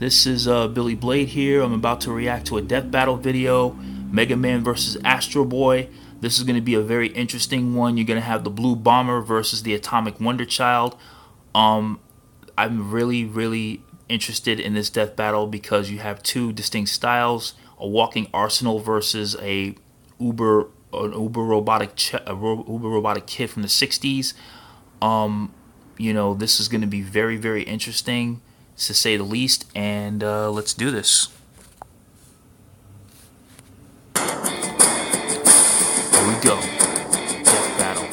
This is Billy Blade here. I'm about to react to a death battle video, Mega Man versus Astro Boy. This is going to be a very interesting one. You're going to have the Blue Bomber versus the Atomic Wonder Child. I'm really interested in this death battle because you have two distinct styles: a walking arsenal versus a uber robotic kid from the 60s. You know, this is going to be very interesting, to say the least, and let's do this. Here we go. Death battle.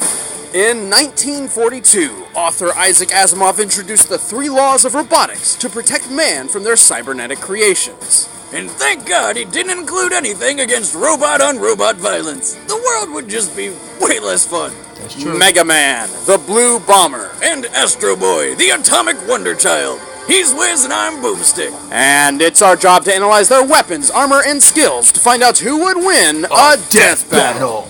In 1942, author Isaac Asimov introduced the 3 laws of robotics to protect man from their cybernetic creations. And thank God he didn't include anything against robot-on-robot violence. The world would just be way less fun. That's true. Mega Man, the Blue Bomber. And Astro Boy, the Atomic Wonder Child. He's Wiz and I'm Boomstick. And it's our job to analyze their weapons, armor, and skills to find out who would win a death battle.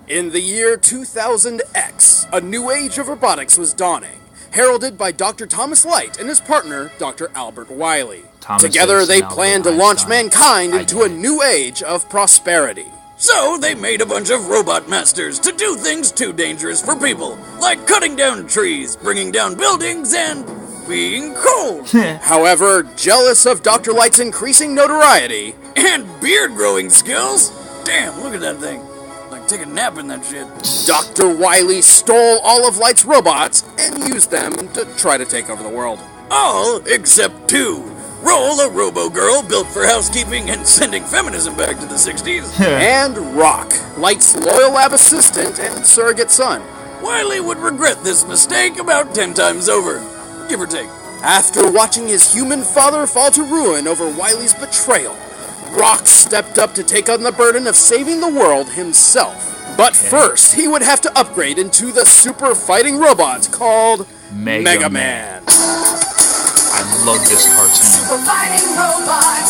In the year 2000X, a new age of robotics was dawning, heralded by Dr. Thomas Light and his partner, Dr. Albert Wiley. Together, they planned to launch mankind into a new age of prosperity. So they made a bunch of robot masters to do things too dangerous for people, like cutting down trees, bringing down buildings, and being cold. However, jealous of Dr. Light's increasing notoriety and beard growing skills, damn, look at that thing. Like take a nap in that shit. Dr. Wiley stole all of Light's robots and used them to try to take over the world. All except 2. Roll, a robo-girl built for housekeeping and sending feminism back to the 60s. And Rock, Light's loyal lab assistant and surrogate son. Wiley would regret this mistake about 10 times over, give or take. After watching his human father fall to ruin over Wiley's betrayal, Rock stepped up to take on the burden of saving the world himself. But first, he would have to upgrade into the super fighting robot called Mega Man. I love this cartoon. Super fighting robot,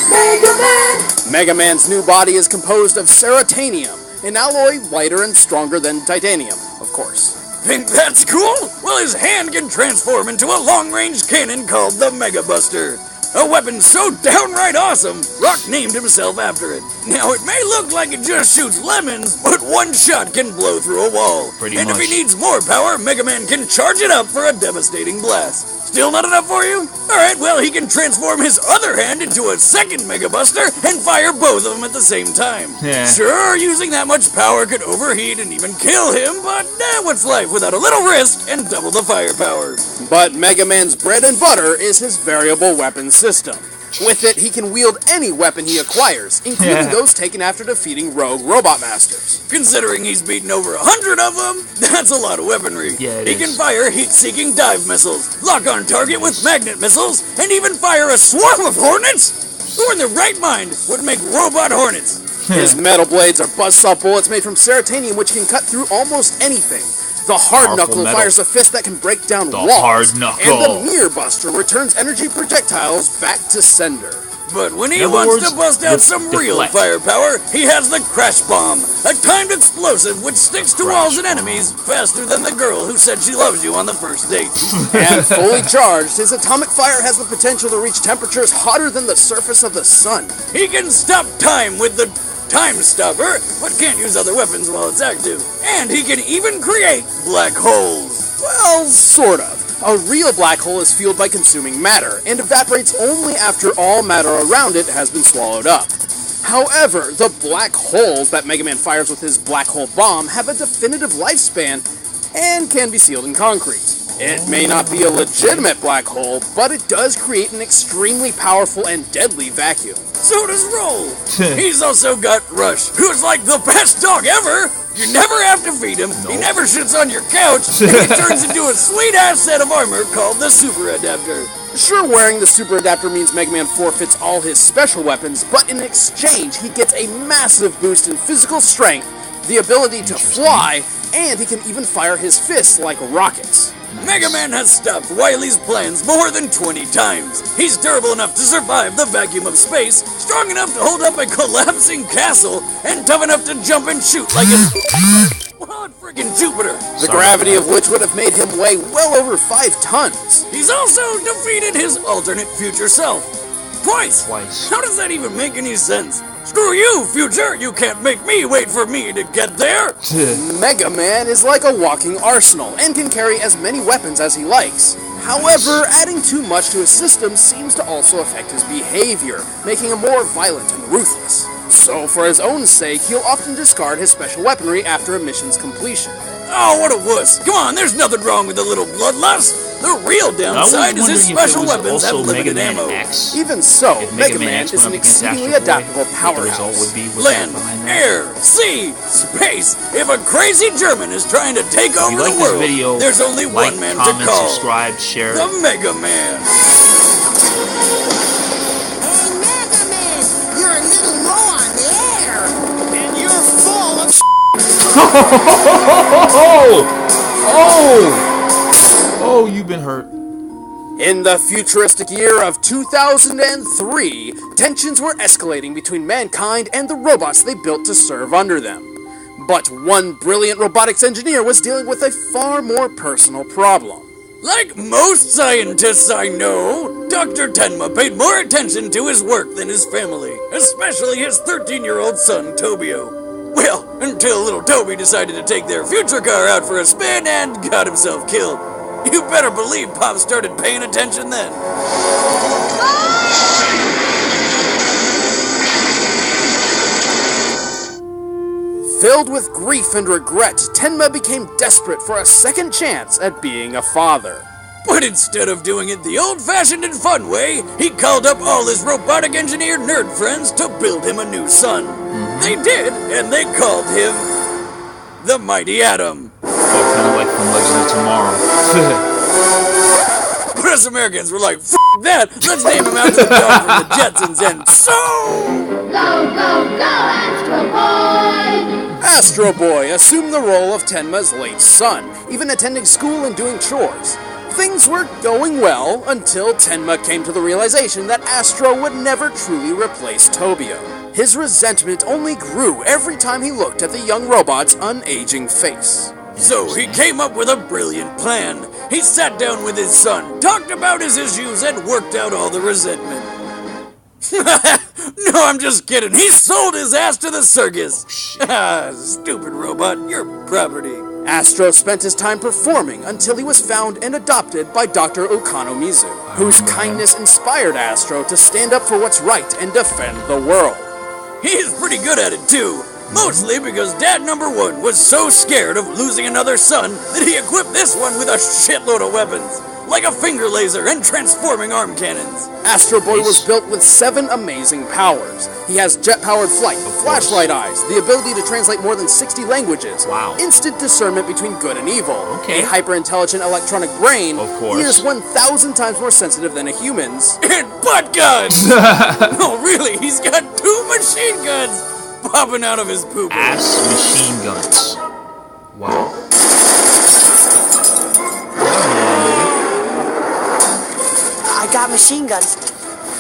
Mega Man. Mega Man's new body is composed of ceratanium, an alloy lighter and stronger than titanium, of course. Think that's cool? Well, his hand can transform into a long-range cannon called the Mega Buster. A weapon so downright awesome, Rock named himself after it. Now, it may look like it just shoots lemons, but one shot can blow through a wall. Pretty much. If he needs more power, Mega Man can charge it up for a devastating blast. Still not enough for you? Alright, well, he can transform his other hand into a second Mega Buster and fire both of them at the same time. Yeah. Sure, using that much power could overheat and even kill him, but what's life without a little risk and double the firepower? But Mega Man's bread and butter is his variable weapon system. With it, he can wield any weapon he acquires, including those taken after defeating rogue robot masters. Considering he's beaten over 100 of them, that's a lot of weaponry. Yeah, he can fire heat-seeking dive missiles, lock on target with magnet missiles, and even fire a swarm of hornets? Who in their right mind would make robot hornets? His metal blades are buzzsaw bullets made from ceratanium, which can cut through almost anything. The Hard Knuckle fires a fist that can break down walls. Hard Knuckle. And the Mirror Buster returns energy projectiles back to sender. But when he wants to bust out some real firepower, he has the Crash Bomb, a timed explosive which sticks to walls and enemies faster than the girl who said she loves you on the first date. And fully charged, his atomic fire has the potential to reach temperatures hotter than the surface of the sun. He can stop time with the Time Stopper, but can't use other weapons while it's active. And he can even create black holes. Well, sort of. A real black hole is fueled by consuming matter, and evaporates only after all matter around it has been swallowed up. However, the black holes that Mega Man fires with his black hole bomb have a definitive lifespan, and can be sealed in concrete. It may not be a legitimate black hole, but it does create an extremely powerful and deadly vacuum. So does Roll. He's also got Rush, who's like the best dog ever. You never have to feed him, he never shits on your couch, and he turns into a sweet-ass set of armor called the Super Adapter. Sure, wearing the Super Adapter means Mega Man forfeits all his special weapons, but in exchange, he gets a massive boost in physical strength, the ability to fly, and he can even fire his fists like rockets. Mega Man has stopped Wily's plans more than 20 times. He's durable enough to survive the vacuum of space, strong enough to hold up a collapsing castle, and tough enough to jump and shoot like a... Well, freaking Jupiter. The gravity of which would have made him weigh well over 5 tons. He's also defeated his alternate future self. Twice. How does that even make any sense? Screw you, future! You can't make me wait for me to get there! Mega Man is like a walking arsenal and can carry as many weapons as he likes. However, adding too much to his system seems to also affect his behavior, making him more violent and ruthless. So, for his own sake, he'll often discard his special weaponry after a mission's completion. Oh, what a wuss! Come on, there's nothing wrong with a little bloodlust! The real downside is his special weapons have limited ammo. Even so, Mega Man is an exceedingly adaptable powerhouse. Land, air, sea, space. If a crazy German is trying to take over the world, there's only one man to call. Subscribe, share. The Mega Man. Hey, Mega Man, you're a little low on the air. And you're full of Oh, you've been hurt. In the futuristic year of 2003, tensions were escalating between mankind and the robots they built to serve under them. But one brilliant robotics engineer was dealing with a far more personal problem. Like most scientists I know, Dr. Tenma paid more attention to his work than his family, especially his 13-year-old son, Tobio. Well, until little Toby decided to take their future car out for a spin and got himself killed. You better believe Pop started paying attention then. Filled with grief and regret, Tenma became desperate for a second chance at being a father. But instead of doing it the old-fashioned and fun way, he called up all his robotic engineer nerd friends to build him a new son. They did, and they called him the Mighty Atom. Kind of like from Legends of Tomorrow. But us Americans were like, F that, let's name him after the dog from the Jetsons, and so... Go, go, go, Astro Boy! Astro Boy assumed the role of Tenma's late son, even attending school and doing chores. Things were going well until Tenma came to the realization that Astro would never truly replace Tobio. His resentment only grew every time he looked at the young robot's unaging face. So he came up with a brilliant plan. He sat down with his son, talked about his issues, and worked out all the resentment. No, I'm just kidding. He sold his ass to the circus. Stupid robot, you're property. Astro spent his time performing until he was found and adopted by Dr. Okanomizu, whose kindness inspired Astro to stand up for what's right and defend the world. He's pretty good at it, too. Mostly because Dad number 1 was so scared of losing another son that he equipped this one with a shitload of weapons, like a finger laser and transforming arm cannons. Astro Boy was built with 7 amazing powers. He has jet-powered flight, flashlight eyes, the ability to translate more than 60 languages, instant discernment between good and evil, a hyper-intelligent electronic brain, he is 1,000 times more sensitive than a human's, and butt guns! No, really, he's got 2 machine guns popping out of his poop. Ass machine guns. Wow. I got machine guns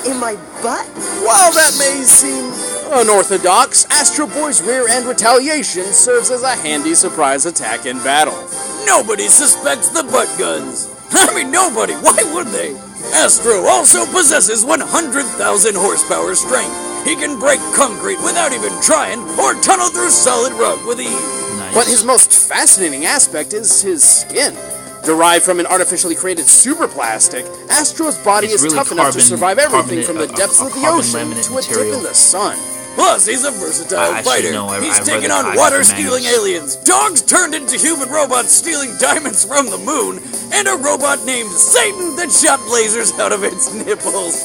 in my butt. While that may seem unorthodox, Astro Boy's rear end retaliation serves as a handy surprise attack in battle. Nobody suspects the butt guns. I mean, nobody. Why would they? Astro also possesses 100,000 horsepower strength. He can break concrete without even trying, or tunnel through solid rock with ease. Nice. But his most fascinating aspect is his skin. Derived from an artificially created super plastic, Astro's body is really tough enough to survive everything from the depths of the ocean to a dip in the sun. Plus, he's a versatile fighter. He's taken on water-stealing aliens, dogs turned into human robots stealing diamonds from the moon, and a robot named Satan that shot lasers out of its nipples.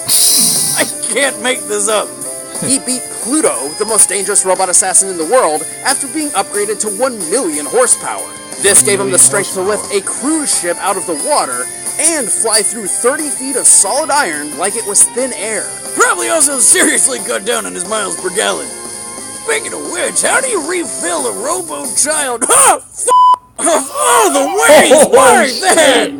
I can't make this up. He beat Pluto, the most dangerous robot assassin in the world, after being upgraded to 1 million horsepower. This gave him the strength to lift a cruise ship out of the water and fly through 30 feet of solid iron like it was thin air. Probably also seriously cut down on his miles per gallon. Speaking of which, how do you refill a robo-child? Oh, the ways! Why that?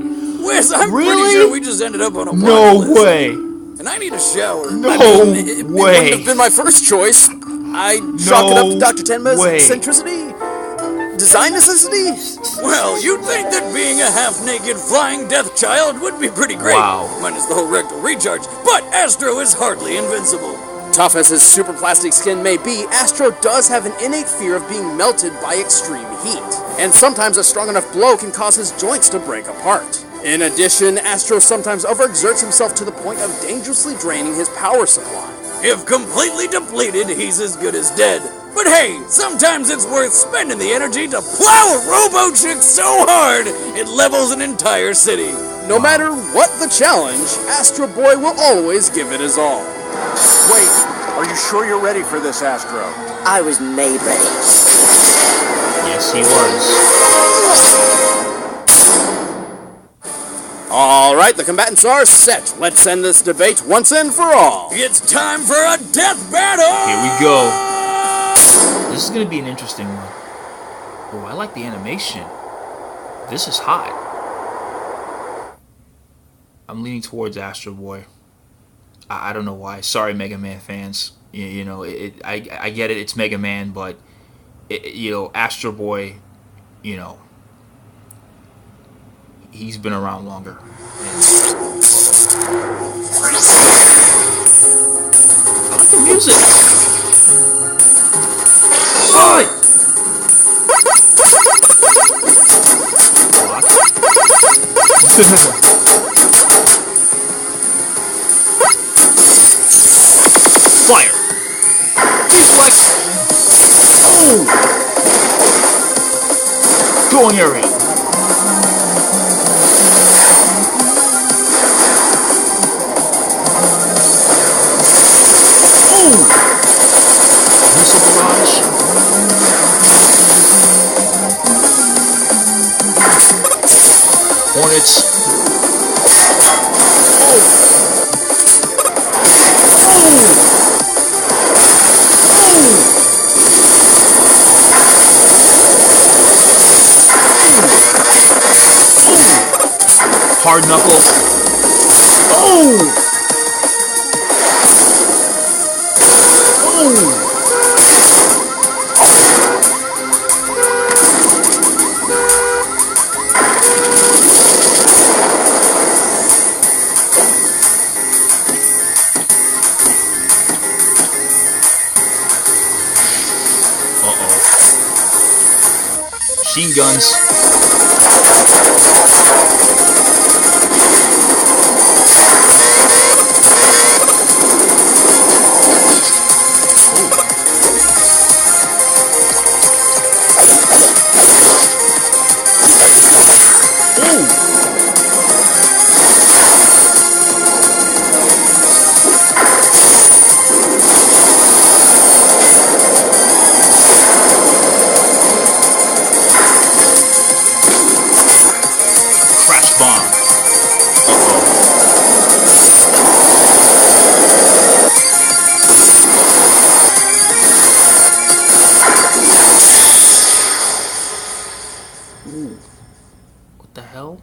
Wiz, I'm pretty sure we just ended up on a No list. way. And I need a shower. No It way. wouldn't have been my first choice. I chalk it up to Dr. Tenma's eccentricity. design necessity? Well, you'd think that being a half-naked flying death child would be pretty great. Wow. Minus the whole rectal recharge. But Astro is hardly invincible. Tough as his super plastic skin may be, Astro does have an innate fear of being melted by extreme heat. And sometimes a strong enough blow can cause his joints to break apart. In addition, Astro sometimes overexerts himself to the point of dangerously draining his power supply. If completely depleted, he's as good as dead. But hey, sometimes it's worth spending the energy to plow a robo-chick so hard it levels an entire city. No matter what the challenge, Astro Boy will always give it his all. Wait, are you sure you're ready for this, Astro? I was made ready. Yes, he was. Alright, the combatants are set. Let's end this debate once and for all. It's time for a death battle! Here we go. This is going to be an interesting one. Oh, I like the animation. This is hot. I'm leaning towards Astro Boy. I don't know why. Sorry, Mega Man fans. You know, I get it. It's Mega Man, but Astro Boy, he's been around longer. I like the music. Oi! Fire! Deflect! Oh! Going area! Oh! Missile barrage! Hornets! Hard knuckle. Oh! Oh! Machine guns. What the hell?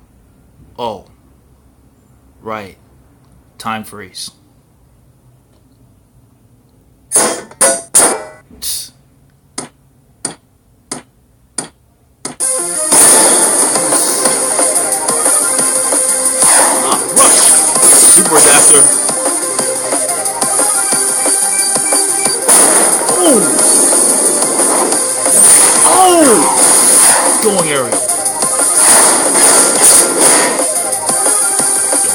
Oh. Right. Time freeze. Rush! Super adapter. Oh! Oh! Going area.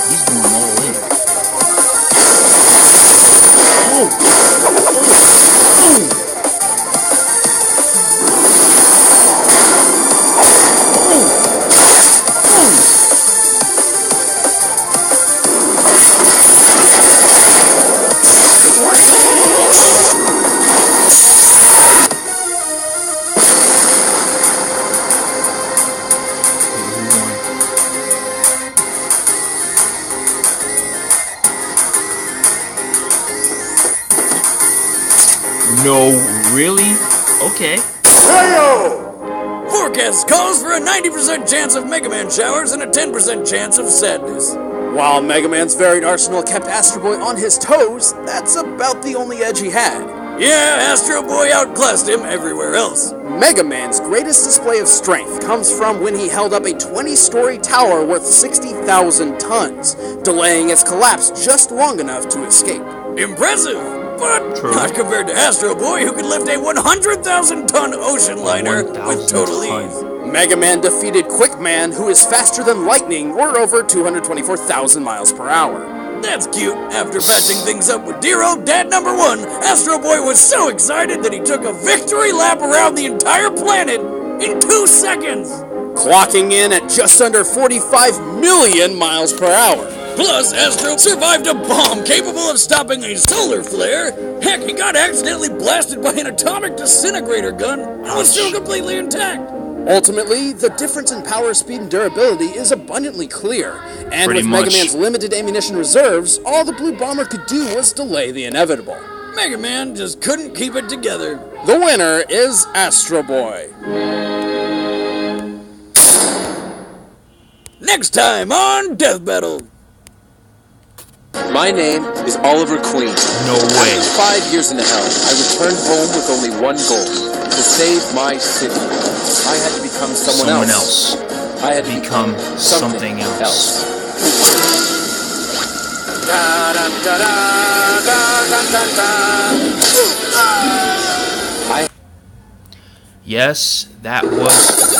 He's going all in. Oh! Oh! No, really? Okay. Forecast calls for a 90% chance of Mega Man showers and a 10% chance of sadness. While Mega Man's varied arsenal kept Astro Boy on his toes, that's about the only edge he had. Yeah, Astro Boy outclassed him everywhere else. Mega Man's greatest display of strength comes from when he held up a 20-story tower worth 60,000 tons, delaying its collapse just long enough to escape. Impressive, but not compared to Astro Boy, who could lift a 100,000-ton ocean liner with total ease. Mega Man defeated Quick Man, who is faster than lightning, or over 224,000 miles per hour. That's cute. After patching things up with dear old Dad number 1, Astro Boy was so excited that he took a victory lap around the entire planet in 2 seconds. Clocking in at just under 45 million miles per hour. Plus, Astro survived a bomb capable of stopping a solar flare. Heck, he got accidentally blasted by an atomic disintegrator gun and was still completely intact. Ultimately, the difference in power, speed, and durability is abundantly clear, and with Mega Man's limited ammunition reserves, all the Blue Bomber could do was delay the inevitable. Mega Man just couldn't keep it together. The winner is Astro Boy. Next time on Death Battle. My name is Oliver Queen. No way. After 5 years in hell, I returned home with only one goal: to save my city. I had to become someone else. I had to become something else. Yes, that was